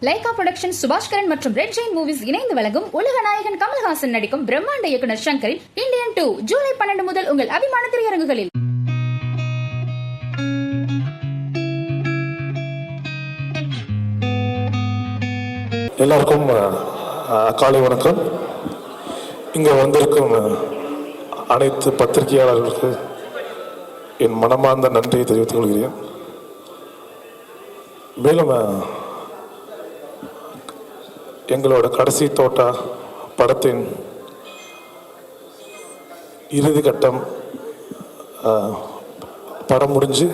Lyca production Subaskaran மற்றும் red Jain movies இணைந்து வழங்கும் உலக நாயகன் கமல்ஹாசன் நடிக்கும் பிரம்மாண்ட இயக்குனர் ஷங்கரின் இந்தியன் 2 ஜூலை 12 முதல் உங்கள் அபிமான திரையரங்குகளில். எல்லாருக்கும் காலை வணக்கம். இங்கே வந்திருக்கும் அனைத்து பத்திரிகையாளர்களுக்கு என் மனமார்ந்த நன்றியை தெரிவித்துக் கொள்கிறேன். மேலும் எங்களோட கடைசி தோட்டா படத்தின் இறுதி கட்டம் படம் முடிஞ்சு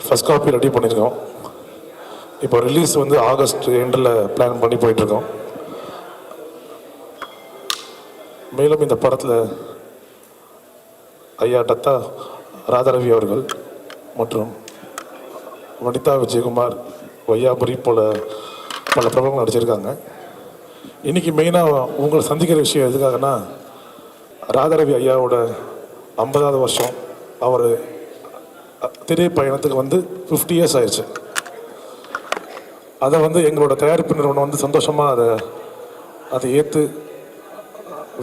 ஃபஸ்ட் காப்பி ரெடி பண்ணியிருக்கோம். இப்போ ரிலீஸ் வந்து ஆகஸ்ட் எண்டில் பிளான் பண்ணி போயிட்டுருக்கோம். மேலும் இந்த படத்தில் ஐயா டத்தா ராதாரவி அவர்கள் மற்றும் வனிதா விஜயகுமார், வையாபுரி போல பல பிரபலங்கள் நடிச்சிருக்காங்க. இன்றைக்கி மெயினாக உங்களை சந்திக்கிற விஷயம் எதுக்காகனா, ராதாரவி ஐயாவோட 50வது வருஷம். அவர் திரைப்பயணத்துக்கு வந்து 50 இயர்ஸ் ஆயிடுச்சு. அதை வந்து எங்களோட தயாரிப்பு நிறுவனம் வந்து சந்தோஷமாக அதை ஏற்று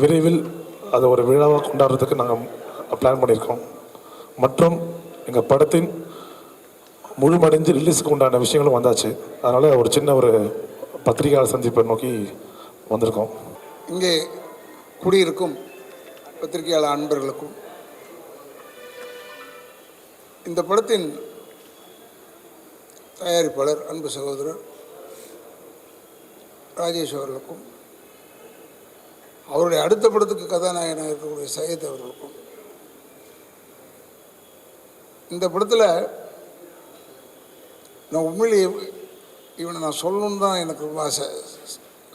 விரைவில் அதை ஒரு விழாவாக கொண்டாடுறதுக்கு நாங்கள் பிளான் பண்ணியிருக்கோம். மற்றும் எங்கள் படத்தின் முழுமடைஞ்சு ரிலீஸுக்கு உண்டான விஷயங்களும் வந்தாச்சு. அதனால் ஒரு சின்ன ஒரு பத்திரிகையாளர் சந்திப்பை நோக்கி வந்திருக்கோம். இங்கே குடியிருக்கும் பத்திரிகையாளர் அன்பர்களுக்கும் இந்த படத்தின் தயாரிப்பாளர் அன்பு சகோதரர் ராஜேஷ் அவர்களுக்கும், அவருடைய அடுத்த படத்துக்கு கதாநாயகனாக இருக்கக்கூடிய சையத் அவர்களுக்கும், இந்த படத்தில் நான் உண்மையிலேயே இவனை நான் சொல்லணுன்னு தான் எனக்கு ரொம்ப ஆசை.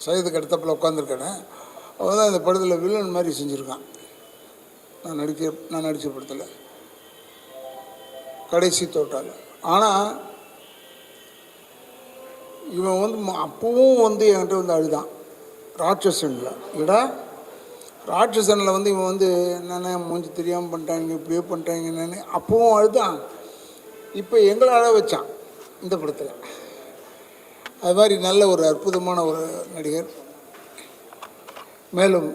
சையதுக்கு அடுத்தப்பில் உட்காந்துருக்கேனே, அவன் தான் இந்த படத்தில் வில்லன் மாதிரி செஞ்சுருக்கான். நான் நடித்த படத்தில் கடைசி தோட்டால். ஆனால் இவன் வந்து அப்பவும் வந்து என்கிட்ட வந்து அழுதான். ராட்சசனில் இல்லடா, ராட்சசனில் வந்து இவன் வந்து என்னென்ன மூஞ்சி தெரியாமல் பண்ணிட்டாங்க, இப்படியே பண்ணிட்டாங்க என்னென்னு அப்பவும் அழுதான். இப்போ எங்களை அழ வச்சான் இந்த படத்தில். அது மாதிரி நல்ல ஒரு அற்புதமான ஒரு நடிகர். மேலும்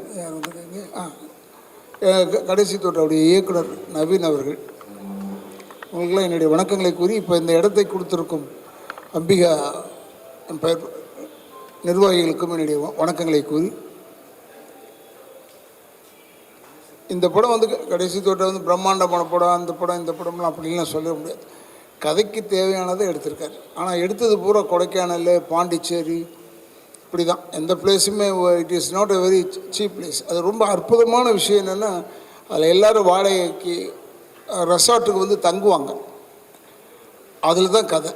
கடைசி தோட்டோடைய இயக்குனர் நவீன் அவர்கள், உங்களுக்கெல்லாம் என்னுடைய வணக்கங்களை கூறி, இப்போ இந்த இடத்தை கொடுத்துருக்கும் அம்பிகா பெயர் நிர்வாகிகளுக்கும் என்னுடைய வணக்கங்களை கூறி, இந்த படம் வந்து கடைசி தோட்டம் வந்து பிரம்மாண்டமான படம், அந்த படம் இந்த படம்லாம் அப்படின்லாம் சொல்ல முடியாது. கதைக்கு தேவையானதை எடுத்திருக்காரு. ஆனால் எடுத்தது பூரா கொடைக்கானல், பாண்டிச்சேரி, இப்படி தான். எந்த பிளேஸுமே it is not a very cheap place. அது ரொம்ப அற்புதமான விஷயம் என்னென்னா, அதில் எல்லோரும் வாடகைக்கு ரெசார்ட்டுக்கு வந்து தங்குவாங்க. அதில் தான் கதை.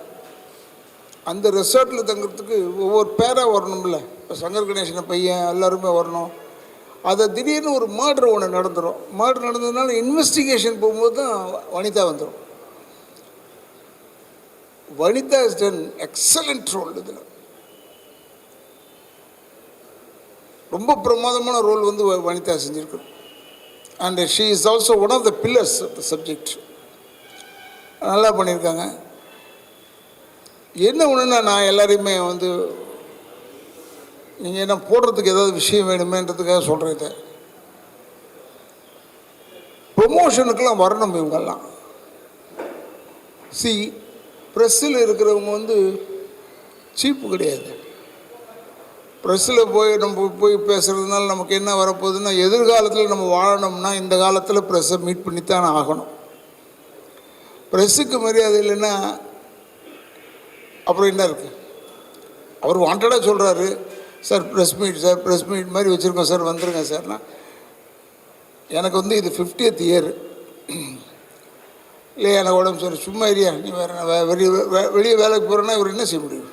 அந்த ரெசார்ட்டில் தங்குறதுக்கு ஒவ்வொரு பேராக வரணும்ல. இப்போ சங்கர் கணேசனை பையன் எல்லாருமே வரணும். அதை திடீர்னு ஒரு மர்டர் ஒன்று நடந்துடும். மர்டர் நடந்ததுனால இன்வெஸ்டிகேஷன் போகும்போது தான் வனிதா வந்துடும். Vanitha is done excellent role. இதில் ரொம்ப பிரமாதமான ரோல் வந்து வனிதா செஞ்சுருக்கு. And she is also one of the pillars of the subject. நல்லா பண்ணியிருக்காங்க. என்ன ஒன்றுன்னா, நான் எல்லாரையுமே வந்து நீங்கள் என்ன போடுறதுக்கு ஏதாவது விஷயம் வேணுமேன்றதுக்காக சொல்கிறத, ப்ரொமோஷனுக்கெல்லாம் வரணும் இவங்கெல்லாம். ப்ரெஸ்ஸில் இருக்கிறவங்க வந்து சீப்பு கிடையாது. ப்ரெஸ்ஸில் நம்ம போய் பேசுகிறதுனால நமக்கு என்ன வரப்போகுதுன்னா, எதிர்காலத்தில் நம்ம வாழணும்னா இந்த காலத்தில் ப்ரெஸ்ஸை மீட் பண்ணித்தான் ஆகணும். ப்ரெஸ்ஸுக்கு மரியாதை இல்லைன்னா அப்புறம் என்ன இருக்குது? அவர் வாண்டடாக சொல்கிறாரு, sir press meet, sir press meet மாதிரி வச்சுருக்கோம் சார், வந்துருங்க சார்னா. எனக்கு வந்து இது 50th இயர் இல்லையா, எனக்கு உடம்பு சார், சும்மா ஏரியா நீ வேறு வெளியே வேலைக்கு போகிறேன்னா இவர் என்ன செய்ய முடியும்?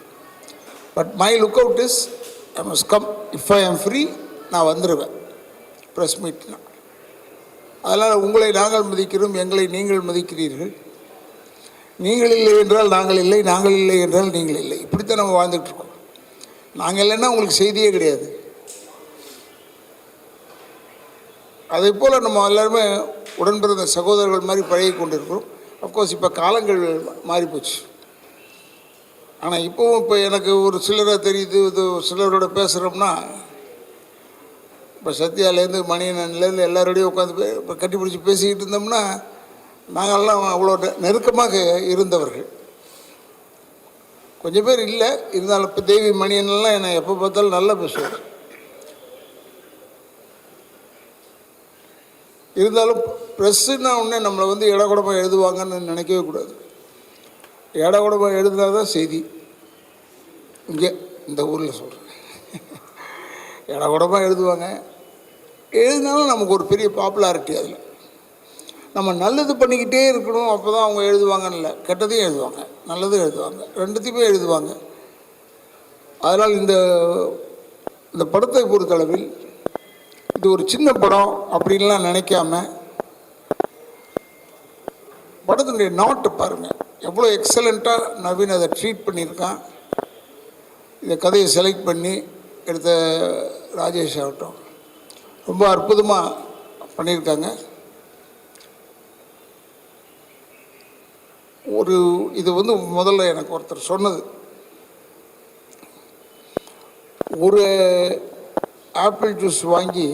But my look out is I must come. If I ஆம் ஃப்ரீ, நான் வந்துடுவேன் ப்ரெஸ் மீட்னா. அதனால் உங்களை நாங்கள் மதிக்கிறோம், எங்களை நீங்கள் மதிக்கிறீர்கள். நீங்கள் இல்லை என்றால் நாங்கள் இல்லை, நாங்கள் இல்லை என்றால் நீங்கள் இல்லை. இப்படித்தான் நம்ம வாழ்ந்துட்டுருக்கோம். நாங்கள் இல்லைன்னா உங்களுக்கு செய்தியே கிடையாது. அதே போல் நம்ம எல்லாருமே உடன்பிறந்த சகோதரர்கள் மாதிரி பழகி கொண்டிருக்கிறோம். அஃப்கோர்ஸ் இப்போ காலங்கள் மாறிப்போச்சு. ஆனால் இப்போவும் இப்போ எனக்கு ஒரு சிலரை தெரியுது, இது சிலரோட பேசுகிறோம்னா, இப்போ சத்யாலேருந்து மணியனன்லேருந்து எல்லாரோடையும் உட்காந்து இப்போ கட்டி பிடிச்சி பேசிக்கிட்டு இருந்தோம்னா, நாங்கள்லாம் அவ்வளோ நெருக்கமாக இருந்தவர்கள். கொஞ்சம் பேர் இல்லை, இருந்தாலும் இப்போ தேவி மணியன்லாம் என்னை எப்போ பார்த்தாலும் நல்லா பேசுவார். இருந்தாலும் ப்ரெஸ்ஸுன்னா உடனே நம்மளை வந்து இடகுடமாக எழுதுவாங்கன்னு நினைக்கவே கூடாது. இடகுடமாக எழுதுனா தான் செய்தி. இங்கே இந்த ஊரில் சொல்கிறேன், இடகுடமாக எழுதுவாங்க. எழுதினாலும் நமக்கு ஒரு பெரிய பாப்புலாரிட்டி. அதில் நம்ம நல்லது பண்ணிக்கிட்டே இருக்கணும், அப்போ தான் அவங்க எழுதுவாங்கன்னு இல்லை, கெட்டதையும் எழுதுவாங்க, நல்லதும் எழுதுவாங்க, ரெண்டுத்தையுமே எழுதுவாங்க. அதனால் இந்த படத்தை பொறுத்தளவில் இது ஒரு சின்ன படம் அப்படின்லாம் நினைக்காம, படத்தினுடைய நாட்டை பாருங்கள், எவ்வளோ எக்ஸலண்ட்டாக நவீன் அதை ட்ரீட் பண்ணியிருக்கான். இந்த கதையை செலக்ட் பண்ணி எடுத்த ராஜேஷ் ஆகட்டும், ரொம்ப அற்புதமாக பண்ணியிருக்காங்க. இது வந்து முதல்ல எனக்கு ஒருத்தர் சொன்னது, ஒரு ஆப்பிள் ஜூஸ் வாங்கி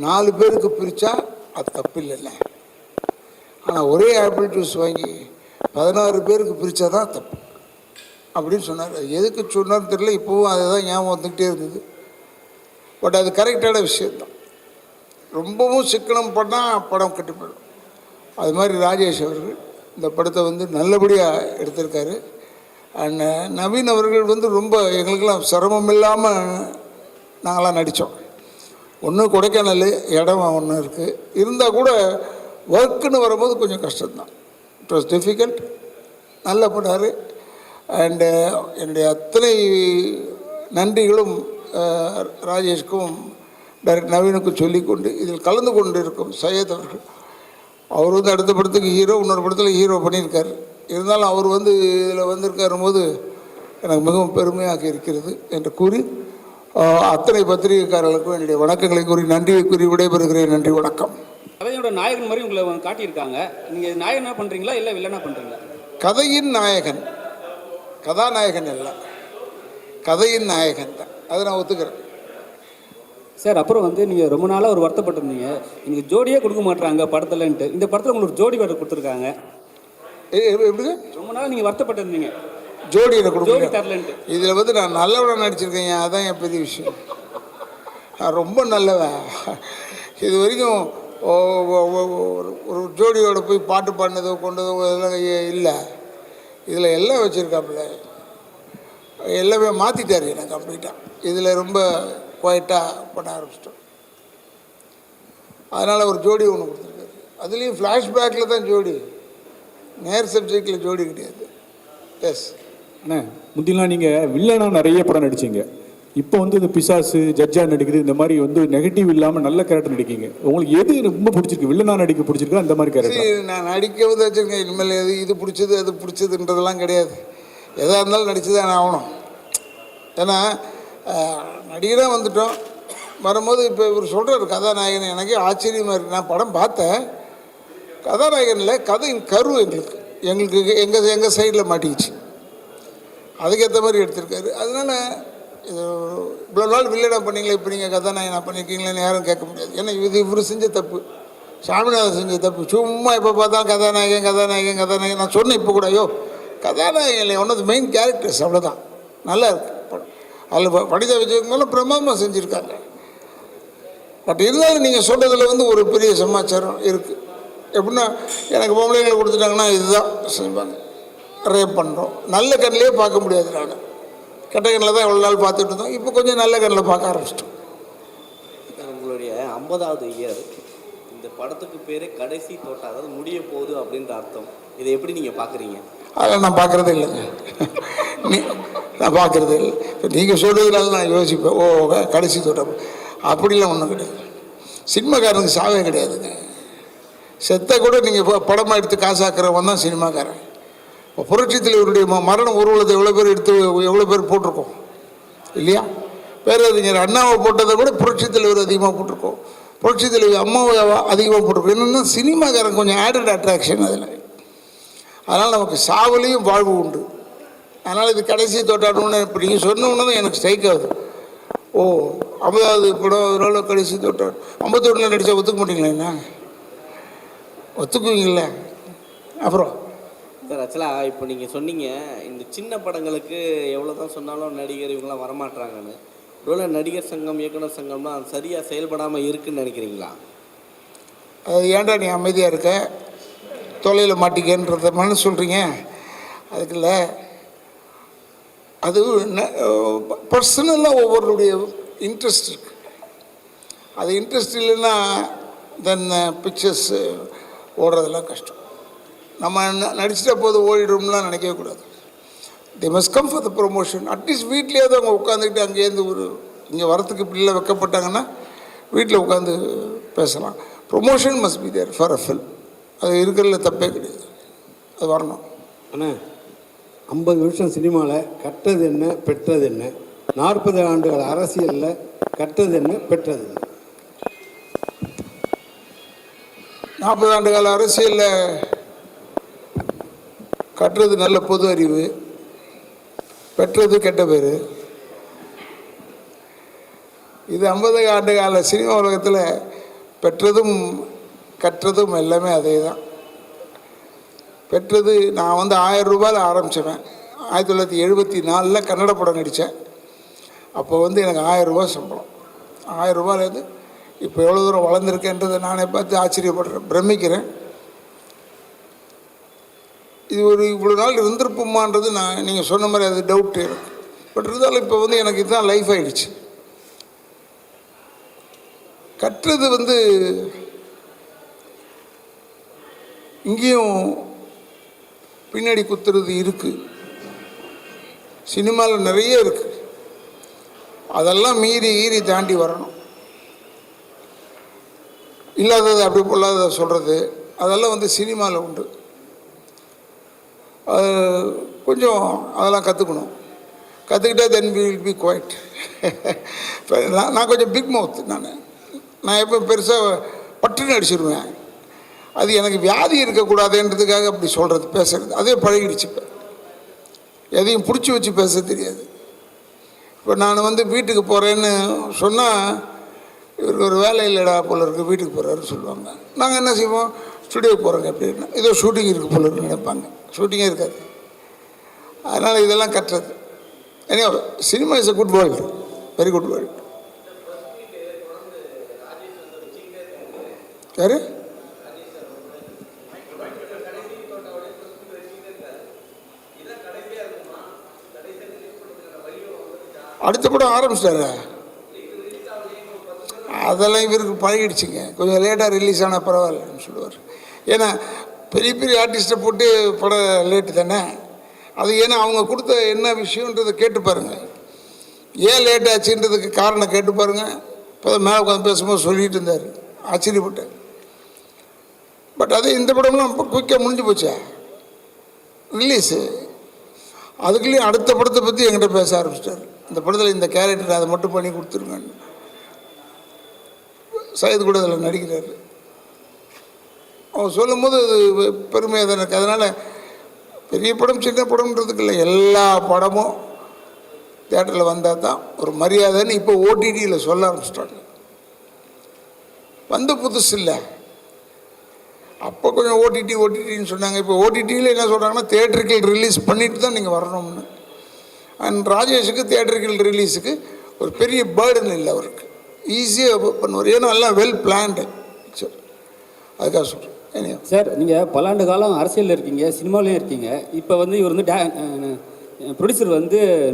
4 பேருக்கு பிரித்தா அது தப்பு இல்லைல்ல, ஆனால் ஒரே ஆப்பிள் ஜூஸ் வாங்கி 16 பேருக்கு பிரித்தா தான் தப்பு அப்படின்னு சொன்னார். அது எதுக்கு சொன்னார்னு தெரியல, இப்போவும் அதை தான் ஞாபகம் வந்துக்கிட்டே இருந்தது. பட் அது கரெக்டான விஷயந்தான். ரொம்பவும் சிக்கனம் பண்ணால் படம் கட்டி போயிடும். அது மாதிரி ராஜேஷ் அவர்கள் இந்த படத்தை வந்து நல்லபடியாக எடுத்திருக்காரு. அண்ட் நவீன் அவர்கள் வந்து ரொம்ப எங்களுக்கெல்லாம் சிரமம் இல்லாமல் நாங்களாம் நடித்தோம். ஒன்று கொடைக்கானல் இடம் ஒன்று இருக்குது, இருந்தால் கூட ஒர்க்குன்னு வரும்போது கொஞ்சம் கஷ்டம்தான். It was difficult. நல்லா பண்ணார். அண்டு என்னுடைய அத்தனை நன்றிகளும் ராஜேஷ்க்கும் டைரக்டர் நவீனுக்கும் சொல்லிக்கொண்டு, இதில் கலந்து கொண்டு இருக்கும் சையத் அவர்கள், அவர் வந்து அடுத்த படத்துக்கு ஹீரோ, இன்னொரு படத்தில் ஹீரோ பண்ணியிருக்கார். இருந்தாலும் அவர் வந்து இதில் வந்திருக்காரும் போது எனக்கு மிகவும் பெருமையாக இருக்கிறது என்று கூறி, அத்தனை பத்திரிகைக்காரர்களுக்கும் என்னுடைய வணக்கங்களை கூறி நன்றியை கூறி விடைபெறுகிறேன். நன்றி, வணக்கம். கதையோட நாயகன் மாதிரி உங்களை காட்டியிருக்காங்க. நீங்கள் நாயகனா பண்ணுறீங்களா இல்லை வில்லனா பண்ணுறீங்களா? கதையின் நாயகன், கதாநாயகன் இல்லை, கதையின் நாயகன் தான், அதை நான் ஒத்துக்கிறேன். சார், அப்புறம் வந்து நீங்கள் ரொம்ப நாளாக ஒரு வருத்தப்பட்டிருந்தீங்க, நீங்கள் ஜோடியே கொடுக்க மாட்டாங்க படத்துலன்ட்டு. இந்த படத்தில் உங்களுக்கு ஜோடி வேறு கொடுத்துருக்காங்க. எப்படி? ரொம்ப நாள் நீங்கள் வருத்தப்பட்டிருந்தீங்க ஜோடியில் கொடுக்க தரலன்ட்டு. இதில் வந்து நான் நல்லவனாக நடிச்சிருக்கேன், அதான் என் பெரிய விஷயம். நான் ரொம்ப நல்லவன். இது வரைக்கும் ஒரு ஜோடியோட போய் பாட்டு பாடினதோ கொண்டதோ இதெல்லாம் இல்லை. இதில் எல்லாம் வச்சுருக்காப்புல, எல்லாமே மாற்றிட்டார் எனக்கு கம்ப்ளீட்டாக. இதில் ரொம்ப குவைட்டாக பண்ண ஆரம்பிச்சிட்டோம். அதனால் ஒரு ஜோடி ஒன்று கொடுத்துருக்காரு. அதுலேயும் ஃப்ளாஷ்பேக்கில் தான் ஜோடி, நேர் சப்ஜெக்டில் ஜோடி கிடையாது. எஸ் அண்ணா, முந்திலாம் நீங்கள் வில்லனாக நிறைய படம் நடிச்சிங்க. இப்போ வந்து இந்த பிசாசு, ஜட்ஜா நடிக்குது, இந்த மாதிரி வந்து நெகட்டிவ் இல்லாமல் நல்ல கேரக்டர் நடிக்கிங்க. உங்களுக்கு எது ரொம்ப பிடிச்சிருக்கு? வில்லனாக நடிக்க பிடிச்சிருக்கா அந்த மாதிரி கேரக்டர்? நான் நடிக்க வந்து வச்சுருக்கேன். இனிமேல் இது பிடிச்சது அது பிடிச்சதுன்றதெல்லாம் கிடையாது. எதாக இருந்தாலும் நடிச்சு தான் ஆகணும். ஏன்னா நடிகராக வந்துட்டோம். வரும்போது இப்போ இவர் சொல்கிறார் கதாநாயகன், எனக்கே ஆச்சரியமாக இருக்குது. நான் படம் பார்த்தேன், கதாநாயகனில் கதையின் கரு எங்களுக்கு எங்கள் சைடில் மாட்டிக்கிச்சு. அதுக்கேற்ற மாதிரி எடுத்திருக்காரு. அதனால் இது இவ்வளோ நாள் வில்லனா பண்ணீங்களே, இப்போ நீங்கள் கதாநாயகனா பண்ணியிருக்கீங்களேன்னு யாரும் கேட்க முடியாது. ஏன்னா இவர் செஞ்ச தப்பு, சாமிநாதன் செஞ்ச தப்பு. சும்மா இப்போ பார்த்தா கதாநாயகன் நான் சொன்னேன் இப்போ கூட, ஐயோ கதாநாயகன் one of the main characters, அவ்வளோதான். நல்லா இருக்கு படம். அதில் வனிதா விஜயகுமார் பிரமாதமாக செஞ்சுருக்காங்க. பட் இருந்தாலும் நீங்கள் சொல்கிறதுல வந்து ஒரு பெரிய சமாச்சாரம் இருக்குது. எப்படின்னா, எனக்கு பொம்பளைங்களை கொடுத்துட்டாங்கன்னா இதுதான் செய்வாங்க, ரேப் பண்ணுறோம். நல்ல கண்ணிலே பார்க்க முடியாது. நான் கெட்ட கண்ணில் தான் எவ்வளோ நாள் பார்த்துட்டு இருந்தோம். இப்போ கொஞ்சம் நல்ல கண்ணில் பார்க்க ஆரம்பிச்சிட்டோம். உங்களுடைய 50வது இயர், இந்த படத்துக்கு பேரே கடைசி தோட்டம், அதாவது முடிய போகுது அப்படின்ற அர்த்தம். இதை எப்படி நீங்கள் பார்க்குறீங்க? அதெல்லாம் நான் பார்க்குறதே இல்லைங்க. நான் பார்க்குறதே இல்லை. இப்போ நீங்கள் சொல்கிறதுனால நான் யோசிப்பேன், ஓ கடைசி தோட்டம் அப்படிலாம் ஒன்றும் கிடையாது. சினிமாக்காரனுக்கு சாவே கிடையாதுங்க. செத்த கூட நீங்கள் படமாக எடுத்து காசாக்குறவன் தான் சினிமாக்காரன். இப்போ புரட்சி தலைவருடைய மரணம் ஊர்வலத்தை எவ்வளோ பேர் போட்டிருக்கோம் இல்லையா? பேரறிஞர் அண்ணாவை போட்டதை விட புரட்சி தலைவர் அதிகமாக போட்டிருக்கோம். புரட்சி தலைவர் அம்மாவை அதிகமாக போட்டிருக்கோம். என்னென்னா சினிமாக்காரன் கொஞ்சம் ஆடட் அட்ராக்ஷன் அதில். அதனால் நமக்கு சாவலையும் வாழ்வு உண்டு. அதனால் இது கடைசி தோட்டாடணும்னு இப்போ நீங்கள் சொன்ன உடனே தான் எனக்கு ஸ்ட்ரைக் ஆகுது. ஓ 50வது படம் அதனால கடைசி தோட்டாடு 51 நடித்தா ஒத்துக்க மாட்டீங்களா? என்ன ஒத்துக்குவீங்கள? அப்புறம் சார் ஆக்சுவலாக இப்போ நீங்கள் சொன்னீங்க இந்த சின்ன படங்களுக்கு எவ்வளோ தான் சொன்னாலும் நடிகர் இவங்களாம் வரமாட்றாங்கன்னு. ஒருவேளை நடிகர் சங்கம் இயக்குனர் சங்கம்னா அது சரியாக செயல்படாமல் இருக்குன்னு நினைக்கிறீங்களா? அது ஏன்டா நீ அமைதியாக இருக்க, தொலையில் மாட்டிக்கன்றத மனு சொல்கிறீங்க? அதுக்குல்ல அது பர்சனலாக ஒவ்வொருடைய இன்ட்ரெஸ்ட் இருக்குது. அது இன்ட்ரெஸ்ட் இல்லைன்னா தென் பிக்சர்ஸ் ஓடுறதெல்லாம் கஷ்டம். நம்ம நடிச்சிட்ட போது ஓடிடும்லாம் நினைக்கவே கூடாது. They must come for the promotion. At least வீட்லேயாவது அவங்க உட்காந்துக்கிட்டு அங்கேருந்து இங்கே வரத்துக்கு பிள்ளை வைக்கப்பட்டாங்கன்னா வீட்டில் உட்காந்து பேசலாம். Promotion must be there for a film. அது இருக்கிறதுல தப்பே கிடையாது, அது வரணும். ஆனால் 50 வருஷம் சினிமாவில் கற்றது என்ன பெற்றது என்ன, 40 ஆண்டுகள் அரசியலில் கற்றது என்ன பெற்றது என்ன? 40 ஆண்டு கால அரசியலில் கற்றது நல்ல பொது அறிவு, பெற்றது கெட்ட பேர். இது 50 ஆண்டு கால சினிமா உலகத்தில் பெற்றதும் கற்றதும் எல்லாமே அதே தான். பெற்றது நான் 1000 ரூபாயில் ஆரம்பித்தவன். 1974 கன்னட படம் நடித்தேன். அப்போ எனக்கு 1000 ரூபா சம்பளம். 1000 ரூபாயிலேருந்து இப்போ எவ்வளோ தூரம் வளர்ந்துருக்கேன்றதை நானே பார்த்து ஆச்சரியப்படுறேன், பிரமிக்கிறேன். இது இவ்வளோ நாள் இருந்திருப்போமான்றது நீங்கள் சொன்ன மாதிரி அது டவுட் எனக்கு. பட் இருந்தாலும் இப்போ எனக்கு இதுதான் லைஃப் ஆகிடுச்சு. கற்றது இங்கேயும் பின்னாடி குத்துறது இருக்குது. சினிமாவில் நிறைய இருக்குது. அதெல்லாம் மீறி தாண்டி வரணும். இல்லாதது அப்படி பொல்லாததை சொல்கிறது அதெல்லாம் சினிமாவில் உண்டு. கொஞ்சம் அதெல்லாம் கற்றுக்கணும். கற்றுக்கிட்டா then we will be quiet. நான் கொஞ்சம் பிக் மவுத். நான் எப்போ பெருசாக பட்டுன்னு அடிச்சிடுவேன். அது எனக்கு வியாதி இருக்கக்கூடாதுன்றதுக்காக அப்படி சொல்கிறது, பேசுகிறது. அதே பழகிடுச்சு. இப்போ எதையும் பிடிச்சி வச்சு பேச தெரியாது. இப்போ நான் வீட்டுக்கு போகிறேன்னு சொன்னால் இவருக்கு ஒரு வேலை இல்லைடா போல இருக்குது, வீட்டுக்கு போகிறாருன்னு சொல்லுவாங்க. நாங்கள் என்ன செய்வோம், ஸ்டுடியோக்கு போகிறோங்க அப்படின்னா ஏதோ ஷூட்டிங் இருக்குது போல இருக்குன்னு நினைப்பாங்க. ஷூட்டிங்கே இருக்காது. அதனால் இதெல்லாம் கட்டுறது. ஏன்னா cinema is a good world, very good world. யார்? அடுத்த படம் ஆரம்பிச்சிட்டாரு. அதெல்லாம் இவருக்கு பழகிடுச்சுங்க. கொஞ்சம் லேட்டாக ரிலீஸ் ஆனால் பரவாயில்லன்னு சொல்லுவார். ஏன்னா பெரிய பெரிய ஆர்டிஸ்ட்டை போட்டு படம் லேட்டு தானே. அது ஏன்னா அவங்க கொடுத்த என்ன விஷயன்றதை கேட்டு பாருங்கள். ஏன் லேட் ஆச்சுன்றதுக்கு காரணம் கேட்டு பாருங்கள். இப்போ தான் மேலே உட்காந்து பேசும்போது சொல்லிகிட்டு இருந்தார், ஆச்சரியப்பட்டேன். பட் அது இந்த படம்லாம் குயிக்காக முடிஞ்சு போச்சா ரிலீஸு. அதுக்குள்ளேயும் அடுத்த படத்தை பற்றி என்கிட்ட பேச ஆரம்பிச்சிட்டார். இந்த படத்தில் இந்த கேரக்டர் அதை மட்டும் பண்ணி கொடுத்துருங்கன்னு. சையது கூட அதில் நடிக்கிறார். அவன் சொல்லும் போது அது பெருமையாக தான் இருக்குது. அதனால் பெரிய படம் சின்ன படம்ன்றதுக்கு இல்லை, எல்லா படமும் தியேட்டரில் வந்தால் தான் ஒரு மரியாதைன்னு இப்போ ஓடிடியில் சொல்ல ஆரம்பிச்சிட்டாங்க. புதுசு இல்லை, அப்போ கொஞ்சம் ஓடிடின்னு சொன்னாங்க. இப்போ ஓடிடியில் என்ன சொல்கிறாங்கன்னா தியேட்டருக்கு ரிலீஸ் பண்ணிட்டு தான் நீங்கள் வரணும்னு. அண்ட் ராஜேஷுக்கு தியேட்டருக்கு ரிலீஸுக்கு ஒரு பெரிய பேர்டன் இல்லை, அவருக்கு ஈஸியாக பண்ணுவார். ஏன்னா எல்லாம் வெல் பிளான்டு. சரி, அதுக்காக சொல்கிறேன். சார், நீங்கள் பல ஆண்டு காலம் அரசியலில் இருக்கீங்க, சினிமாவிலையும் இருக்கீங்க. இப்போ இவர் ப்ரொடியூசர்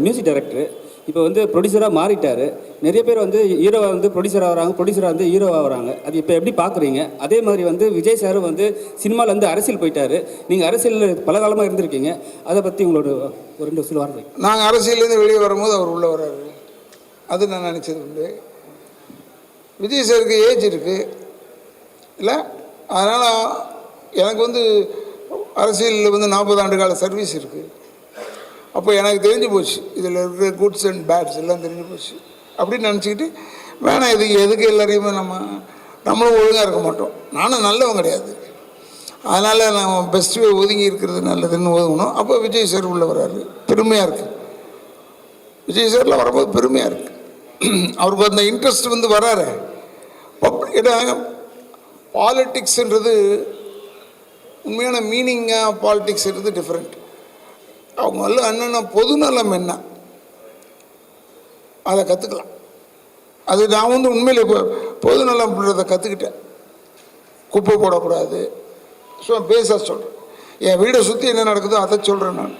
மியூசிக் டைரக்டர். இப்போ ப்ரொடியூசராக மாறிட்டார். நிறைய பேர் ஹீரோவாக ப்ரொடியூசராக வராங்க, ப்ரொடியூசராக ஹீரோவாக வராங்க. அது இப்போ எப்படி பார்க்குறீங்க? அதே மாதிரி விஜய் சாரும் சினிமாவில் அரசியல் போயிட்டார். நீங்கள் அரசியலில் பல காலமாக இருந்திருக்கீங்க. அதை பற்றி உங்களோட ஒரு 2 சில வார்த்தை. நாங்கள் அரசியலேருந்து வெளியே வரும்போது அவர் உள்ளே வர்றாரு. அது நான் நினச்சது உண்டு. விஜய் சாருக்கு ஏஜ் இருக்குது இல்லை, அதனால் எனக்கு அரசியலில் 40 ஆண்டு கால சர்வீஸ் இருக்குது. அப்போ எனக்கு தெரிஞ்சு போச்சு இதில் இருக்கிற குட்ஸ் அண்ட் பேட்ஸ் எல்லாம் தெரிஞ்சு போச்சு. அப்படின்னு நினச்சிக்கிட்டு வேணாம், எதுக்கு எல்லாரையுமே நம்மளும் ஒழுங்காக இருக்க மாட்டோம். நானும் நல்லவன் கிடையாது. அதனால் நம்ம பெஸ்ட்டு ஒதுங்கி இருக்கிறது நல்லதுன்னு ஒதுங்கணும். அப்போ விஜய் சார் உள்ள வர்றாரு, பெருமையாக இருக்குது. விஜய் சார்லாம் வரும்போது பெருமையாக இருக்குது. அவருக்கு அந்த இன்ட்ரெஸ்ட் வந்து வராரு. ஏன்னா பாலிட்டிக்ஸ்ன்றது உண்மையான மீனிங்காக பாலிட்டிக்ஸ்ன்றது டிஃப்ரெண்ட். அவங்க எல்லாம் என்னென்ன பொதுநலம் என்ன அதை கற்றுக்கலாம். அது நான் வந்து உண்மையில் இப்போ பொதுநலம்ன்றதை கற்றுக்கிட்டேன். குப்பை போடக்கூடாது, ஸோ பேச சொல்கிறேன். என் வீடை சுற்றி என்ன நடக்குதோ அதை சொல்கிறேன் நான்.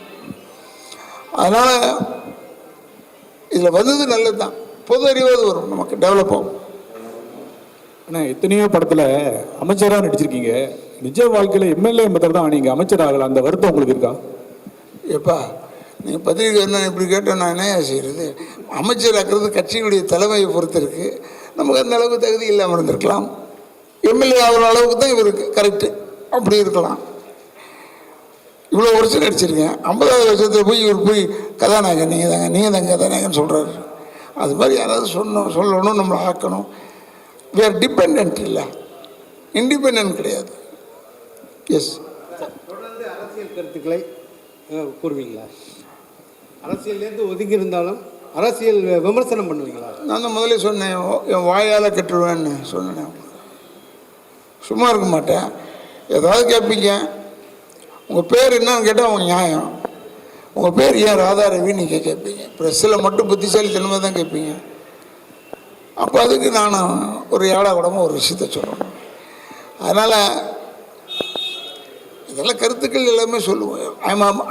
அதனால் இதில் வந்தது நல்லது தான். பொது அறிவாவது வரும், நமக்கு டெவலப் ஆகும். ஆனால் எத்தனையோ படத்தில் அமைச்சராக நடிச்சிருக்கீங்க. நிஜ வாழ்க்கையில் எம்எல்ஏ மெத்தட் தான் நீங்கள் அமைச்சர் ஆகலை. அந்த வருத்தம் உங்களுக்கு இருக்கா? எப்பா நீங்கள் பத்திரிக்கை என்ன இப்படி கேட்டால் நான் என்ன செய்கிறது? அமைச்சர் ஆக்கிறது கட்சியினுடைய தலைமையை பொறுத்து இருக்குது. நமக்கு அந்த அளவுக்கு தகுதி இல்லாமல் இருந்திருக்கலாம். எம்எல்ஏ ஆகிற அளவுக்கு தான் இவருக்கு கரெக்டு, அப்படி இருக்கலாம். இவ்வளோ வருஷம் நடிச்சிருக்கேன். 50வது வருஷத்தில் போய் இவர் போய் கதாநாயகன் நீங்கள் தாங்க கதாநாயகன் சொல்கிறாரு. அது மாதிரி யாராவது சொல்லணும், நம்மளை ஆக்கணும். வேறு டிபெண்ட் இல்லை, இண்டிபெண்ட் கிடையாது. எஸ். தொடர்ந்து அரசியல் கருத்துக்களை கூறுவீங்களா? அரசியல்லேருந்து ஒதுங்கி இருந்தாலும் அரசியல் விமர்சனம் பண்ணுவீங்களா? நான் தான் முதல்ல சொன்னேன், என் வாயால் கட்டுருவேன்னு சொன்னேன். சும்மா இருக்க மாட்டேன். ஏதாவது கேட்பீங்க, உங்கள் பேர் என்னன்னு கேட்டால் அவங்க நியாயம். உங்கள் பேர் ஏன் ராதாரவி நீங்கள் கேட்பீங்க. ப்ரெஸ்ஸில் மட்டும் புத்திசாலித்தனமாக தான் கேட்பீங்க. அப்போ அதுக்கு நான் ஒரு ஏழா கூடமாக ஒரு விஷயத்த சொல்லணும். அதனால் இதெல்லாம் கருத்துக்கள் எல்லாமே சொல்லுவேன்.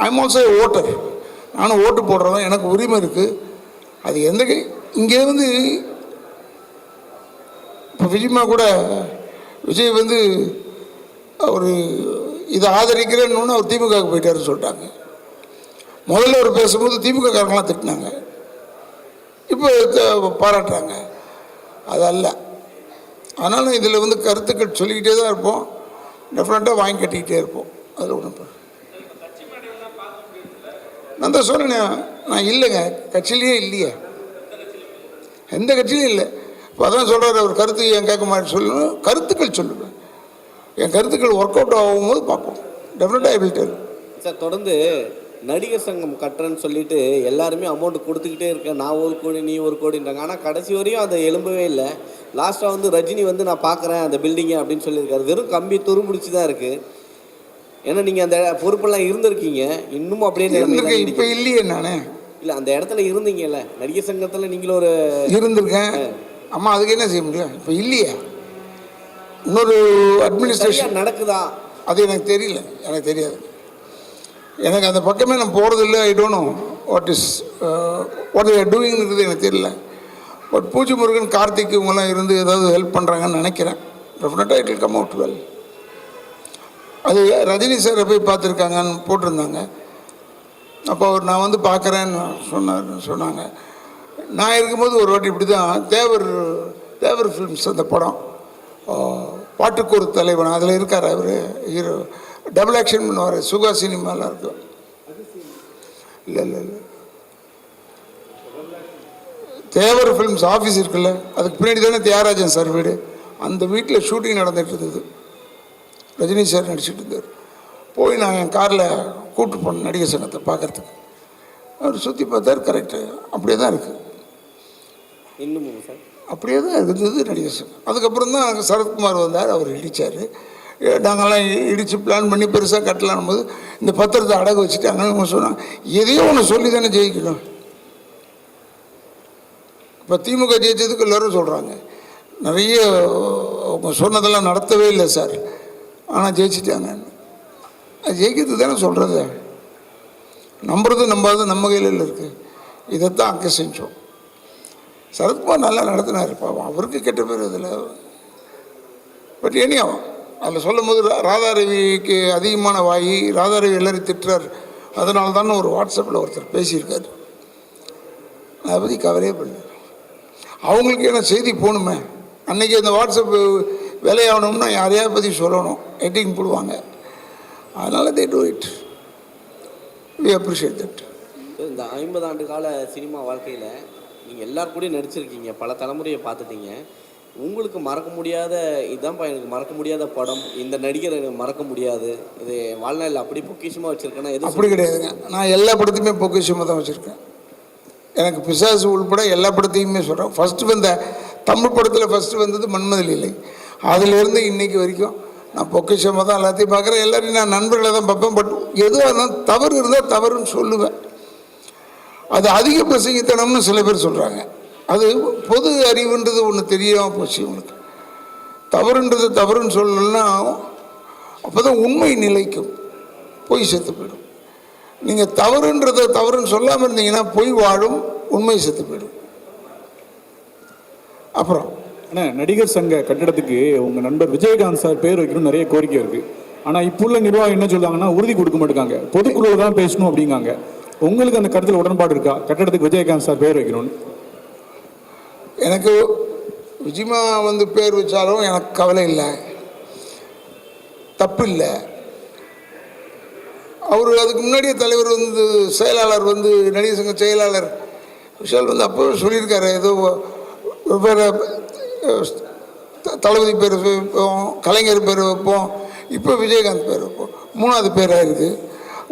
I'm also voter. நானும் ஓட்டு போடுறவன், எனக்கு உரிமை இருக்குது. அது எந்த இங்கே வந்து இப்போ விஜயமா கூட விஜய் வந்து அவர் இதை ஆதரிக்கிறேன்னு அவர் திமுகவுக்கு போயிட்டாருன்னு சொல்லிட்டாங்க. முதல்ல அவர் பேசும்போது திமுக காரங்களாம் திட்டினாங்க, இப்போ பாராட்டுறாங்க. அது அல்ல. அதனால் இதில் வந்து கருத்துக்கள் சொல்லிக்கிட்டே தான் இருப்போம். டெஃபினட்டாக வாங்கி கட்டிக்கிட்டே இருப்போம். அதில் ஒன்று நான் தான் சொன்னேன், நான் இல்லைங்க, கட்சியிலேயே இல்லையே, எந்த கட்சியிலையும் இல்லை. இப்போ அதான் சொல்கிறார் அவர், கருத்து என் கேட்க மாதிரி சொல்லணும், கருத்துக்கள் சொல்லுவேன். என் கருத்துக்கள் ஒர்க் அவுட் ஆகும்போது பார்ப்போம். டெஃபினட்டாக ஐ வில் டெல். சார், தொடர்ந்து நடிகர் சங்கம் கட்டுறேன்னு சொல்லிட்டு எல்லாருமே அமௌண்ட் கொடுத்துக்கிட்டே இருக்கேன். நான் 1 கோடி நீ 1 கோடின்றாங்க. ஆனால் கடைசி வரையும் அதை எழும்பவே இல்லை. லாஸ்ட்டாக வந்து ரஜினி வந்து நான் பார்க்குறேன் அந்த பில்டிங்கை அப்படின்னு சொல்லியிருக்காரு. வெறும் கம்பி துரும்பிடிச்சு தான் இருக்குது. ஏன்னா நீங்கள் அந்த பொறுப்பெல்லாம் இருந்திருக்கீங்க, இன்னமும் அப்படியே இப்போ இல்லையே. நானே இல்லை, அந்த இடத்துல இருந்தீங்கல்ல, நடிகர் சங்கத்தில் நீங்களும் ஒரு இருந்திருக்கேன். அம்மா, அதுக்கு என்ன செய்ய முடியும்? இப்போ இல்லையா? இன்னொரு அட்மினிஸ்ட்ரேஷன் நடக்குதா? அது எனக்கு தெரியல, எனக்கு தெரியாது. எனக்கு அந்த பக்கமே நான் போகிறதில்லை. I don't know what are டூயிங்கிறது எனக்கு தெரியல. பட் பூஜை முருகன், கார்த்திக் இவங்கெல்லாம் இருந்து ஏதாவது ஹெல்ப் பண்ணுறாங்கன்னு நினைக்கிறேன். டெஃபினட்டாக it will come out well. அது ரஜினி சாரை போய் பார்த்துருக்காங்கன்னு போட்டிருந்தாங்க. அப்போ அவர் நான் வந்து பார்க்குறேன்னு சொன்னாங்க. நான் இருக்கும்போது ஒரு வாட்டி இப்படி தான் தேவர் ஃபிலிம்ஸ் அந்த படம், பாட்டுக்கு ஒரு தலைவன், அதில் இருக்கார் அவர் ஹீரோ. டபுள் ஆக்ஷன் பண்ணுவார். சுகா சினிமாலாம் இருக்கும். இல்லை தேவர் ஃபிலிம்ஸ் ஆஃபீஸ் இருக்குல்ல, அதுக்கு பின்னாடி தானே தியாகராஜன் சார் வீடு. அந்த வீட்டில் ஷூட்டிங் நடந்துகிட்டு இருந்தது. ரஜினி சார் நடிச்சுட்டு இருந்தார். போய் நான் என் காரில் கூப்பிட்டு போனேன் நடிகர் சங்கத்தை பார்க்குறதுக்கு. அவர் சுற்றி பார்த்தார். கரெக்டு, அப்படியே தான் இருக்குது. இன்னும் சார் அப்படியே தான் இருந்தது நடிகர் சங்கம். அதுக்கப்புறம் தான் சரத்குமார் வந்தார், அவர் இடித்தார். நாங்கள்லாம் இடித்து பிளான் பண்ணி பெருசாக கட்டலான் போது இந்த பத்திரத்தை அடகு வச்சுட்டாங்கன்னு சொன்னாங்க. எதையோ ஒன்று சொல்லி தானே ஜெயிக்கணும். இப்போ திமுக ஜெயிச்சதுக்கு எல்லோரும் சொல்கிறாங்க, நிறைய அவங்க சொன்னதெல்லாம் நடத்தவே இல்லை சார், ஆனால் ஜெயிச்சிட்டாங்க. அது ஜெயிக்கிறது தானே சொல்கிறது. நம்புறது நம்பாது நம்ம கையில் இருக்குது. இதைத்தான் அங்கே செஞ்சோம். சரத்குமார் நல்லா நடத்தினார். பாவம், அவருக்கு கெட்ட பேர் இதில். பட் ஏனியாவும் அதில் சொல்லும் போது ராதாரவிக்கு அதிகமான வாயி, ராதாரவி எல்லோரும் திட்டுறார். அதனால தானே ஒரு வாட்ஸ்அப்பில் ஒருத்தர் பேசியிருக்காரு. அதை பற்றி கவலையே பண்ணல. அவங்களுக்கு என்ன செய்தி போகணுமே. அன்றைக்கி அந்த வாட்ஸ்அப் வேலையாகணும்னா யாரையா பற்றி சொல்லணும், எட்டிங் போடுவாங்க. அதனால் they do it. We appreciate that. இந்த 50 ஆண்டு கால சினிமா வாழ்க்கையில் நீங்கள் எல்லார் கூடயும் நடிச்சிருக்கீங்க, பல தலைமுறையை பார்த்துட்டீங்க. உங்களுக்கு மறக்க முடியாத இதுதான்ப்பா எனக்கு மறக்க முடியாத படம், இந்த நடிகர் எனக்கு மறக்க முடியாது, இது வாழ்நாளில் அப்படி பொக்கிஷமாக வச்சுருக்கேன்னா எது அப்படி கிடையாதுங்க. நான் எல்லா படத்தையுமே பொக்கிஷமாக தான் வச்சுருக்கேன். எனக்கு பிசாசு உள்பட எல்லா படத்தையுமே சொல்கிறேன். ஃபஸ்ட்டு வந்த தமிழ் படத்தில் ஃபஸ்ட்டு வந்தது மன்மத லீலை. அதிலிருந்து இன்னைக்கு வரைக்கும் நான் பொக்கிஷமாக தான் எல்லாத்தையும் பார்க்குறேன். எல்லாரையும் நான் நண்பர்களை தான் பார்ப்பேன். பட் எதுவாக இருந்தாலும் தவறு இருந்தால் தவறுன்னு சொல்லுவேன். அது அதிக பிரசங்கித்தனம்னு சில பேர் சொல்கிறாங்க. அது பொது அறிவுன்றது ஒன்று தெரியாமல் போச்சு உங்களுக்கு. தவறுன்றது தவறுன்னு சொல்லலைன்னா அப்போ தான் உண்மை நிலைக்கும், பொய் செத்து போயிடும். நீங்கள் தவறுன்றதை தவறுன்னு சொல்லாமல் இருந்தீங்கன்னா பொய் வாழும், உண்மை செத்து போயிடும். அப்புறம் ஆனால் நடிகர் சங்க கட்டிடத்துக்கு உங்கள் நண்பர் விஜயகாந்த் சார் பேர் வைக்கணும்னு நிறைய கோரிக்கை இருக்குது. ஆனால் இப்போ உள்ள நிர்வாகம் என்ன சொல்கிறாங்கன்னா உறுதி கொடுக்க மாட்டேங்காங்க, பொதுக்குழுவில் தான் பேசணும் அப்படிங்காங்க. உங்களுக்கு அந்த கருத்தில் உடன்பாடு இருக்கா, கட்டிடத்துக்கு விஜயகாந்த் சார் பேர் வைக்கணும்னு? எனக்கு விஜயமா வந்து பேர் வச்சாலும் எனக்கு கவலை இல்லை, தப்பு இல்லை. அவர் அதுக்கு முன்னாடியே தலைவர் வந்து செயலாளர் வந்து நடிகர் சங்க செயலாளர் விஷால் வந்து அப்போ சொல்லியிருக்காரு, ஏதோ வேறு தளபதி பேர் வைப்போம், கலைஞர் பேர் வைப்போம், இப்போ விஜயகாந்த் பேர் வைப்போம், 3வது பேராக இருக்குது.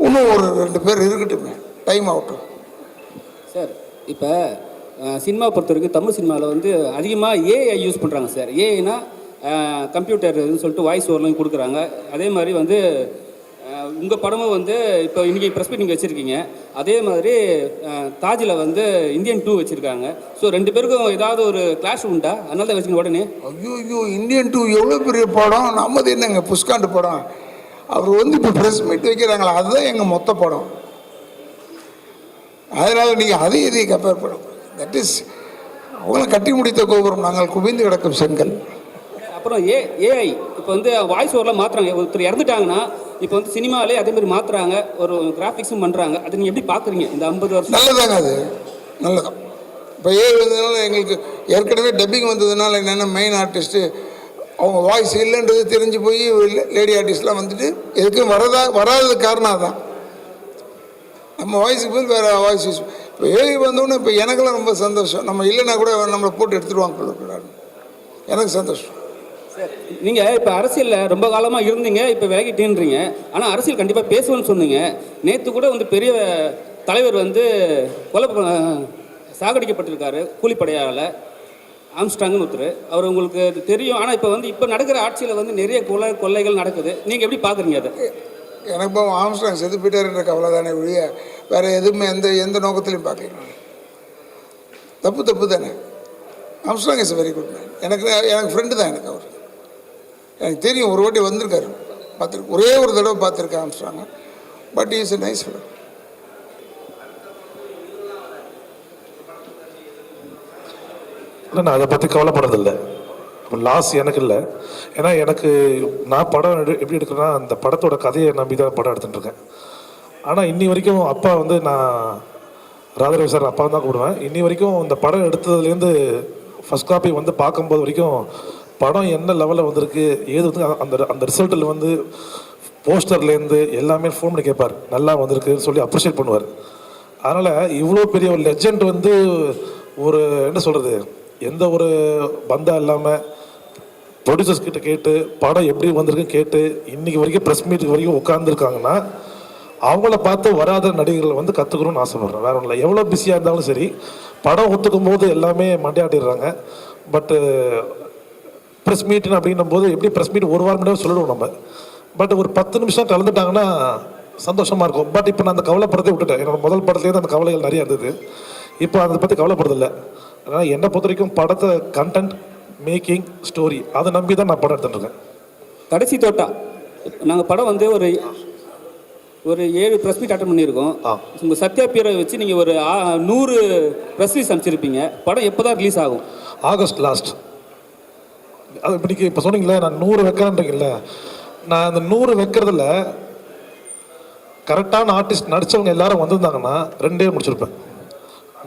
இன்னும் ஒரு 2 பேர் இருக்கட்டுமே, டைம் ஆகட்டும். சார் இப்போ சினிமா பொறுத்த வரைக்கும் தமிழ் சினிமாவில் வந்து அதிகமாக ஏஐ யூஸ் பண்ணுறாங்க சார். ஏஐனா கம்ப்யூட்டர்னு சொல்லிட்டு வாய்ஸ் ஓவர்லாம் கொடுக்குறாங்க. அதே மாதிரி வந்து உங்கள் படமும் வந்து இப்போ இன்றைக்கி ப்ரெஸ் மீட் நீங்கள் வச்சுருக்கீங்க. அதே மாதிரி தாஜில் வந்து இந்தியன் 2 வச்சுருக்காங்க. ஸோ 2 பேருக்கும் ஏதாவது ஒரு கிளாஷ் உண்டா? அதனால தான் வச்சுக்கணும் உடனே. ஐயோ இந்தியன் 2 எவ்வளோ பெரிய படம், நம்மது என்னங்க புஷ்காண்டு படம். அவர் வந்து இப்போ ப்ரெஸ் மீட் வைக்கிறாங்களா, அதுதான் எங்கள் மொத்த படம். அதனால் நீங்கள் அதை இதையை கம்பேர் பண்ண, தட் இஸ் அவங்கள கட்டி முடித்த கோபுரம், நாங்கள் குவிந்து கிடக்கும் செங்கல். அப்புறம் ஏஐ இப்போ வந்து வாய்ஸ் ஓவரில் மாற்றுறாங்க. ஒருத்தர் இறந்துட்டாங்கன்னா இப்போ வந்து சினிமாவிலே அதே மாதிரி மாற்றுறாங்க, ஒரு கிராஃபிக்ஸும் பண்ணுறாங்க. அதை நீங்கள் எப்படி பார்க்குறீங்க இந்த 50 வருஷம்? நல்லதாங்க, அது நல்லதான். இப்போ ஏஐ வந்ததுனால எங்களுக்கு ஏற்கனவே டப்பிங் வந்ததுனால என்னென்ன மெயின் ஆர்டிஸ்ட்டு அவங்க வாய்ஸ் இல்லைன்றது தெரிஞ்சு போய் லேடி ஆர்டிஸ்ட்லாம் வந்துட்டு எதுக்கும் வராதது காரணம் அதுதான். நம்ம வாய்ஸுக்கு போய் வேறு வாய்ஸ் யூஸ். இப்போ ஏஐ வந்தோடனே இப்போ எனக்கெல்லாம் ரொம்ப சந்தோஷம். நம்ம இல்லைன்னா கூட நம்மளை போட்டு எடுத்துருவாங்க, எனக்கு சந்தோஷம். சார் நீங்கள் இப்போ அரசியலில் ரொம்ப காலமாக இருந்தீங்க, இப்போ விலகிட்டேன்றீங்க. ஆனால் அரசியல் கண்டிப்பாக பேசுவேன்னு சொன்னீங்க. நேற்று கூட வந்து பெரிய தலைவர் வந்து சாகடிக்கப்பட்டிருக்காரு கூலிப்படையால், ஆம்ஸ்டாங்னு ஒருத்தர். அவர் உங்களுக்கு தெரியும். ஆனால் இப்போ நடக்கிற ஆட்சியில் வந்து நிறைய கொள்ளைகள் நடக்குது. நீங்கள் எப்படி பார்க்குறீங்க அதை? எனக்கு இப்போ ஆம்ஸ்டாங் செத்து போயிட்டாருன்ற கவலை தானே ஒழிய வேறு எதுவுமே எந்த நோக்கத்துலையும் பார்க்கல. தப்பு தானே. Armstrong is very good man. எனக்கு ஃப்ரெண்டு தான். எனக்கு தெரியும், ஒரு வாட்டி வந்திருக்காரு, பார்த்துருக்கு, ஒரே ஒரு தடவை பார்த்துருக்கேன் ஆம்ஸ்டாங்க. But is a nice fellow. இல்லை, நான் அதை பற்றி கவலைப்படுறதில்லை. லாஸ் எனக்கு இல்லை. ஏன்னா நான் படம் எப்படி எடுக்கிறேன்னா அந்த படத்தோட கதையை நம்பி தான் படம் எடுத்துட்டுருக்கேன். ஆனால் இன்னி வரைக்கும் அப்பா வந்து நான் ராதாரவி சார் அப்பா தான் கூப்பிடுவேன். இன்னி வரைக்கும் இந்த படம் எடுத்ததுலேருந்து ஃபஸ்ட் காப்பி வந்து பார்க்கும்போது வரைக்கும் படம் என்ன லெவலில் வந்திருக்கு, ஏது வந்து அந்த ரிசல்ட்டில் வந்து போஸ்டர்லேருந்து எல்லாமே ஃபோன் பண்ணி கேட்பார், நல்லா வந்திருக்குன்னு சொல்லி அப்ரிஷியேட் பண்ணுவார். அதனால் இவ்வளோ பெரிய ஒரு லெஜெண்ட் வந்து ஒரு என்ன சொல்கிறது, எந்த ஒரு பந்தா இல்லாமல் ப்ரொடியூசர்ஸ் கிட்ட கேட்டு படம் எப்படி வந்திருக்குன்னு கேட்டு இன்றைக்கி வரைக்கும் ப்ரெஸ் மீட்டுக்கு வரைக்கும் உட்காந்துருக்காங்கன்னா அவங்கள பார்த்து வராத நடிகர்களை வந்து கற்றுக்கணும்னு ஆசைப்படுறேன். வேற ஒன்றும் இல்லை. எவ்வளோ பிஸியாக இருந்தாலும் சரி, படம் ஒத்துக்கும் போது எல்லாமே மண்டையாட்டிடுறாங்க. பட்டு ப்ரெஸ் மீட்டுன்னு அப்படின்னும் போது எப்படி ப்ரெஸ் மீட் ஒரு வாரம் முன்னாடி சொல்லிடுவோம் நம்ம. பட் ஒரு 10 நிமிஷம் கலந்துட்டாங்கன்னா சந்தோஷமாக இருக்கும். பட் இப்போ நான் அந்த கவலைப்படத்தை விட்டுட்டேன். என்னோட முதல் படத்துலேருந்து அந்த கவலைகள் நிறையா இருந்தது. இப்போ அதை பற்றி கவலைப்படுறதில்லை. அதனால் என்னை பொறுத்த வரைக்கும் படத்தை கண்டென்ட், மேக்கிங், ஸ்டோரி அதை நம்பி தான் நான் படம் எடுத்துட்டுருக்கேன். கடைசி தோட்டா நாங்கள் படம் வந்து ஒரு 7 ப்ரெஸ் மீட் அட்டன் பண்ணியிருக்கோம். உங்கள் சத்யா பேரை வச்சு நீங்கள் ஒரு 100 ப்ரெஸ் ரீஸ் அனுப்பிச்சிருப்பீங்க. படம் எப்போ தான் ரிலீஸ் ஆகும்? August last. அது இப்படிக்கு இப்போ சொன்னீங்களே நான் 100 வைக்கிறேன்றீங்கல்ல, நான் அந்த 100 வைக்கிறதுல கரெக்டான ஆர்டிஸ்ட் நடித்தவங்க எல்லாரும் வந்திருந்தாங்கன்னா 2 முடிச்சிருப்பேன்.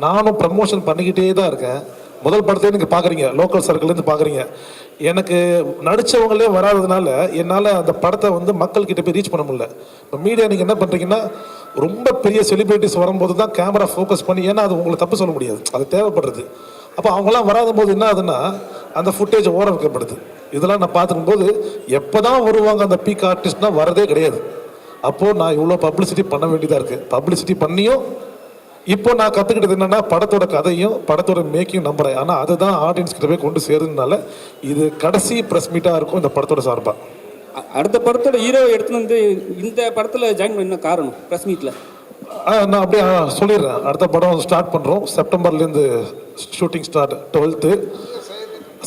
நானும் ப்ரமோஷன் பண்ணிக்கிட்டே தான் இருக்கேன். முதல் படத்தையே நீங்கள் பார்க்குறீங்க, லோக்கல் சர்க்கிள்லேருந்து பார்க்குறீங்க. எனக்கு நடித்தவங்களே வராததுனால என்னால் அந்த படத்தை வந்து மக்கள்கிட்ட போய் ரீச் பண்ண முடியல. இப்போ மீடியா நீங்கள் என்ன பண்ணுறீங்கன்னா ரொம்ப பெரிய செலிப்ரிட்டிஸ் வரும்போது தான் கேமரா ஃபோக்கஸ் பண்ணி, ஏன்னா அது உங்களுக்கு தப்பு சொல்ல முடியாது, அது தேவைப்படுறது. அப்போ அவங்களாம் வராத போது என்ன ஆகுதுன்னா அந்த ஃபுட்டேஜ் ஓர வைக்கப்படுது. இதெல்லாம் நான் பார்த்துக்கும் போது எப்போ தான் வருவாங்க அந்த பீக் ஆர்டிஸ்ட்னா வரதே கிடையாது. அப்போது நான் இவ்வளோ பப்ளிசிட்டி பண்ண வேண்டியதாக இருக்குது. பப்ளிசிட்டி பண்ணியும் இப்போ நான் கற்றுக்கிட்டது என்னென்னா படத்தோட கதையும் படத்தோட மேக்கிங் நம்புகிறேன். ஆனால் அதுதான் ஆடியன்ஸ் கிட்ட போய் கொண்டு சேருதுனால இது கடைசி ப்ரெஸ் மீட்டாக இருக்கும் இந்த படத்தோட சார்பாக. அடுத்த படத்தோட ஹீரோ எடுத்துன்னு வந்து இந்த படத்தில் ஜாயின் பண்ண காரணம் ப்ரெஸ் மீட்டில் நான் அப்படியே சொல்லிடுறேன். அடுத்த படம் ஸ்டார்ட் பண்ணுறோம். செப்டம்பர்லேருந்து ஷூட்டிங் ஸ்டார்ட். 12th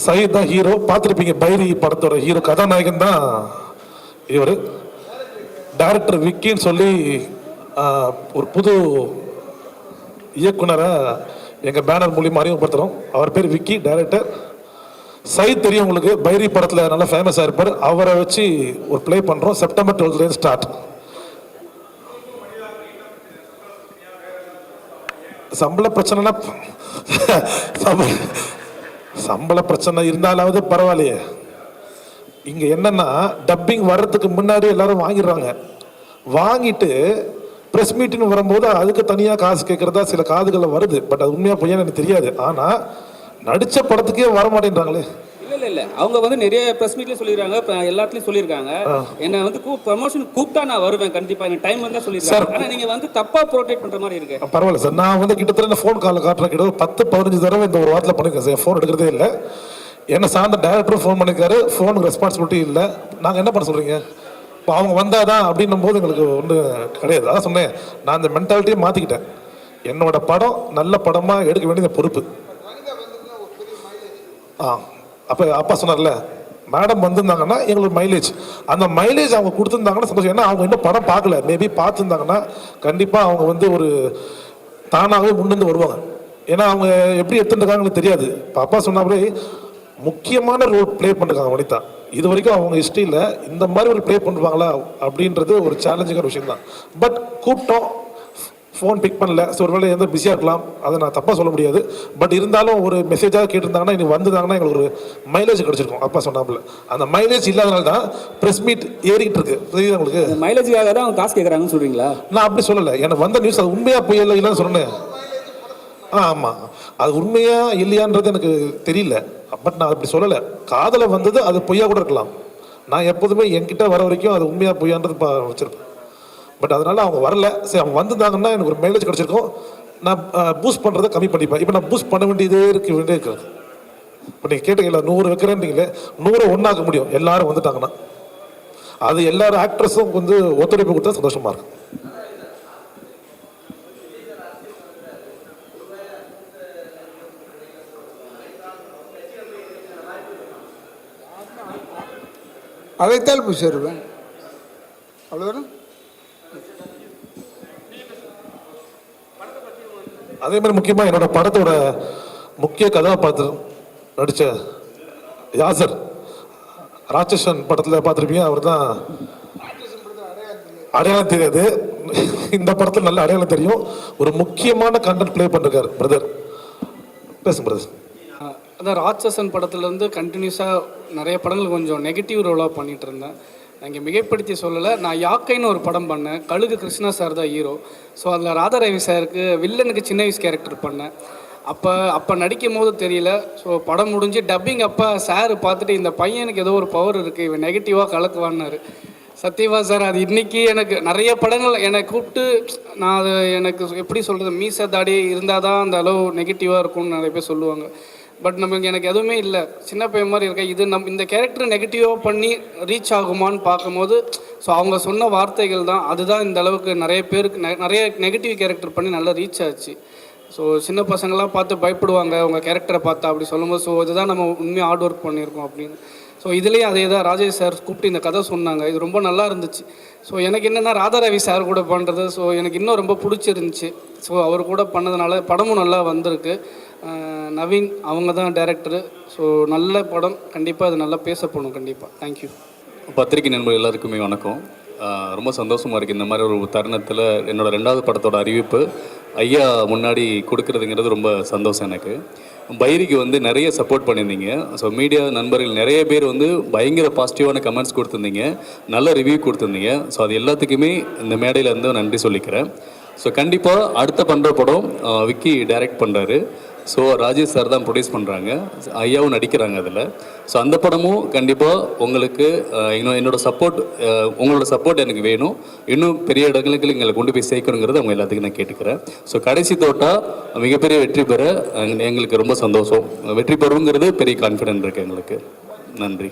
சயீத் தான் ஹீரோ. பார்த்துருப்பீங்க பைரி படத்தோட ஹீரோ கதாநாயகன் தான் இவர். டைரக்டர் விக்கின்னு சொல்லி ஒரு புது இயக்குனரை எங்கள் பேனர் மூலியமாக அறிமுகப்படுத்துகிறோம். அவர் பேர் விக்கி. டைரக்டர் சயீத் தெரியும் உங்களுக்கு, பைரி படத்தில் நல்லா ஃபேமஸாக இருப்பார். அவரை வச்சு ஒரு ப்ளே பண்ணுறோம். September 12th start. சம்பள பிரச்சனைனா சம்பள பிரச்சனை இருந்தாலாவது பரவாயில்லையே. இங்கே என்னன்னா டப்பிங் வர்றதுக்கு முன்னாடி எல்லாரும் வாங்கிடுறாங்க. வாங்கிட்டு ப்ரெஸ் மீட்டிங் வரும்போது அதுக்கு தனியாக காசு கேட்குறதா சில காதுகளில் வருது. பட் அது உண்மையாக பொய்யான்னு எனக்கு தெரியாது. ஆனால் நடித்த படத்துக்கே வர மாட்டேன்றாங்களே. இல்லை அவங்க வந்து நிறைய ப்ரெஸ் மீட்லேயும் சொல்லிடுறாங்க, எல்லாத்துலேயும் சொல்லியிருக்காங்க. என்னை வந்து ப்ரமோஷன் கூப்பிட்டா நான் வருவேன் கண்டிப்பாக, எனக்கு டைம் வந்தால் சொல்லியிருக்காங்க. ஆனால் நீங்கள் வந்து தப்பாக ப்ரோட்டேட் பண்ணுற மாதிரி இருக்கு. பரவாயில்ல சார், நான் வந்து கிட்டத்தட்ட ஃபோன் காலில் காட்டுறேன். கிட்ட 10-15 தடவை இந்த ஒரு வாரத்தில் பண்ணியிருக்கேன் சார். ஃபோன் எடுக்கிறதே இல்லை. என்ன சார்ந்த டைரக்டரும் ஃபோன் பண்ணியிருக்காரு. ஃபோனுக்கு ரெஸ்பான்சிபிலிட்டி இல்லை. நாங்கள் என்ன பண்ண சொல்கிறீங்க? இப்போ அவங்க வந்தாதான் அப்படின்னும் போது எங்களுக்கு ஒன்றும் கிடையாது. அதான் சொன்னேன், நான் அந்த மென்டாலிட்டியை மாற்றிக்கிட்டேன். என்னோட படம் நல்ல படமாக எடுக்க வேண்டிய பொறுப்பு. அப்போ அப்பா சொன்னார்ல, மேடம் வந்திருந்தாங்கன்னா எங்களுக்கு மைலேஜ், அந்த மைலேஜ் அவங்க கொடுத்துருந்தாங்கன்னா சந்தோஷம். ஏன்னா அவங்க இன்னும் படம் பார்க்கல. மேபி பார்த்துருந்தாங்கன்னா கண்டிப்பாக அவங்க வந்து ஒரு தானாகவே முன்னிருந்து வருவாங்க. ஏன்னா அவங்க எப்படி எடுத்துருக்காங்கன்னு தெரியாது. இப்போ அப்பா சொன்னாலே முக்கியமான ரோல் ப்ளே பண்ணிருக்காங்க வனிதா. இது வரைக்கும் அவங்க ஹிஸ்ட்ரியில் இந்த மாதிரி ஒரு ப்ளே பண்ணுவாங்களா அப்படின்றது ஒரு சேலஞ்சிங்கான விஷயம் தான். பட் கூப்பிட்டோம், ஃபோன் பிக் பண்ணல. ஸோ ஒரு வேளை எந்த பிஸியாக இருக்கலாம், அதை நான் தப்பாக சொல்ல முடியாது. பட் இருந்தாலும் ஒரு மெசேஜாக கேட்டிருந்தாங்கன்னா இன்னைக்கு வந்திருந்தாங்கன்னா எங்களுக்கு ஒரு மைலேஜ் கிடச்சிருக்கும். அப்பா சொன்னாப்புல அந்த மைலேஜ் இல்லாதனால தான் ப்ரெஸ் மீட் ஏறிக்கிட்டு இருக்கு. தெரியுது உங்களுக்கு? மைலேஜுக்காக தான் அவங்க காசு கேட்குறாங்கன்னு சொல்கிறீங்களா? நான் அப்படி சொல்லலை. எனக்கு வந்த நியூஸ் அது உண்மையாக போய் இல்லைன்னு சொன்னேன். ஆமாம், அது உண்மையா இல்லையான்றது எனக்கு தெரியல. பட் நான் அப்படி சொல்லலை. காதலை வந்தது அது பொய்யா கூட இருக்கலாம். நான் எப்போதுமே என்கிட்ட வர வரைக்கும் அது உண்மையா பொய்யான்றது வச்சிருப்பேன். பட் அதனால அவங்க வரல. சரி, அவங்க வந்திருந்தாங்கன்னா எனக்கு ஒரு மைலேஜ் கிடச்சிருக்கும். நான் பூஸ்ட் பண்ணுறதை கம்மி பண்ணிப்பேன். இப்போ நான் பூஸ்ட் பண்ண வேண்டியதே இருக்கிறது. இப்போ நீங்கள் கேட்டீங்களா 100 வைக்கிறேன்னீங்களே, 100 ஒன்றாக்க முடியும் எல்லாரும் வந்துட்டாங்கன்னா. அது எல்லாரும் ஆக்ட்ரஸும் வந்து ஒத்துழைப்பு கொடுத்தா சந்தோஷமா இருக்கும். அழைத்தால் போய் சேருவேன். அவ்வளோதானே. அதே மாதிரி முக்கியமாக என்னோட படத்தோட முக்கிய கதாபாத்திரம் நடித்த யாசர், ராட்சசன் படத்தில் பார்த்துருப்பீங்க. அவர் தான் அடையாளம் தெரியாது, இந்த படத்தில் நல்ல அடையாளம் தெரியும். ஒரு முக்கியமான கண்டென்ட் ப்ளே பண்ணிருக்காரு. பிரதர் பேசுங்க பிரதர். அதான் ராட்சசன் படத்துலேருந்து கண்டினியூஸாக நிறைய படங்கள் கொஞ்சம் நெகட்டிவ் ரோலாக பண்ணிகிட்டு இருந்தேன். நான் இங்கே மிகைப்படுத்தி சொல்லலை. நான் யாக்கைன்னு ஒரு படம் பண்ணேன். கழுகு கிருஷ்ணா சார் தான் ஹீரோ. ஸோ அதில் ராதாரவி சாருக்கு வில்லனுக்கு சின்ன வயசு கேரக்டர் பண்ணேன். அப்போ நடிக்கும் போது தெரியல. ஸோ படம் முடிஞ்சு டப்பிங் அப்போ சார் பார்த்துட்டு இந்த பையனுக்கு ஏதோ ஒரு பவர் இருக்குது, இவன் நெகட்டிவாக கலக்குவான்னாரு. சத்தியவா சார், அது இன்றைக்கி எனக்கு நிறைய படங்கள் என்னை கூப்பிட்டு நான் அது எனக்கு எப்படி சொல்கிறது, மீச தாடி இருந்தால் தான் அந்த அளவு நெகட்டிவாக இருக்கும்னு நிறைய பேர் சொல்லுவாங்க. பட் நமக்கு எனக்கு எதுவுமே இல்லை, சின்ன பையன் மாதிரி இருக்கேன். இது இந்த கேரக்டர் நெகட்டிவாக பண்ணி ரீச் ஆகுமான்னு பார்க்கும்போது ஸோ அவங்க சொன்ன வார்த்தைகள் தான், அதுதான் இந்த அளவுக்கு நிறைய பேருக்கு நிறைய நெகட்டிவ் கேரக்டர் பண்ணி நல்லா ரீச் ஆச்சு. ஸோ சின்ன பசங்கள்லாம் பார்த்து பயப்படுவாங்க உங்கள் கேரக்டரை பார்த்தா அப்படி சொல்லும்போது. ஸோ இதுதான் நம்ம உண்மையாக ஹார்ட் ஒர்க் பண்ணியிருக்கோம் அப்படின்னு. ஸோ இதுலேயும் அதே தான் ராஜேஷ் சார் கூப்பிட்டு இந்த கதை சொன்னாங்க. இது ரொம்ப நல்லா இருந்துச்சு. ஸோ எனக்கு என்னென்னா ராதாரவி சார் கூட பண்ணுறது ஸோ எனக்கு இன்னும் ரொம்ப பிடிச்சிருந்துச்சி. ஸோ அவர் கூட பண்ணதுனால படமும் நல்லா வந்திருக்கு. நவீன் அவங்க தான் டைரக்டரு. ஸோ நல்ல படம், கண்டிப்பாக அது நல்லா பேசப்படும். கண்டிப்பாக தேங்க்யூ. பத்திரிகை நண்பர்கள் எல்லாருக்குமே வணக்கம். ரொம்ப சந்தோஷமாக இருக்குது இந்த மாதிரி ஒரு தருணத்தில் என்னோடய 2வது படத்தோட அறிவிப்பு ஐயா முன்னாடி கொடுக்குறதுங்கிறது ரொம்ப சந்தோஷம் எனக்கு. பைரிக்கு வந்து நிறைய சப்போர்ட் பண்ணியிருந்தீங்க. ஸோ மீடியா நண்பர்கள் நிறைய பேர் வந்து பயங்கர பாசிட்டிவான கமெண்ட்ஸ் கொடுத்துருந்தீங்க, நல்ல ரிவ்யூ கொடுத்துருந்தீங்க. ஸோ அது எல்லாத்துக்குமே இந்த மேடையில் இருந்து நன்றி சொல்லிக்கிறேன். ஸோ கண்டிப்பாக அடுத்த பண்ணுற படம் விக்கி டைரக்ட் பண்ணுறாரு. ஸோ ராஜேஷ் சார் தான் ப்ரொடியூஸ் பண்ணுறாங்க, ஐயாவும் நடிக்கிறாங்க அதில். ஸோ அந்த படமும் கண்டிப்பாக உங்களுக்கு இன்னும் என்னோட சப்போர்ட், உங்களோட சப்போர்ட் எனக்கு வேணும். இன்னும் பெரிய இடங்களுக்கு எங்களை கொண்டு போய் சேர்க்கணுங்கிறது அவங்க எல்லாத்துக்கும் நான் கேட்டுக்கிறேன். ஸோ கடைசி தோட்டா மிகப்பெரிய வெற்றி பெற எங்களுக்கு ரொம்ப சந்தோஷம். வெற்றி பெறுங்கிறது பெரிய கான்ஃபிடென்ட் இருக்குது எங்களுக்கு. நன்றி.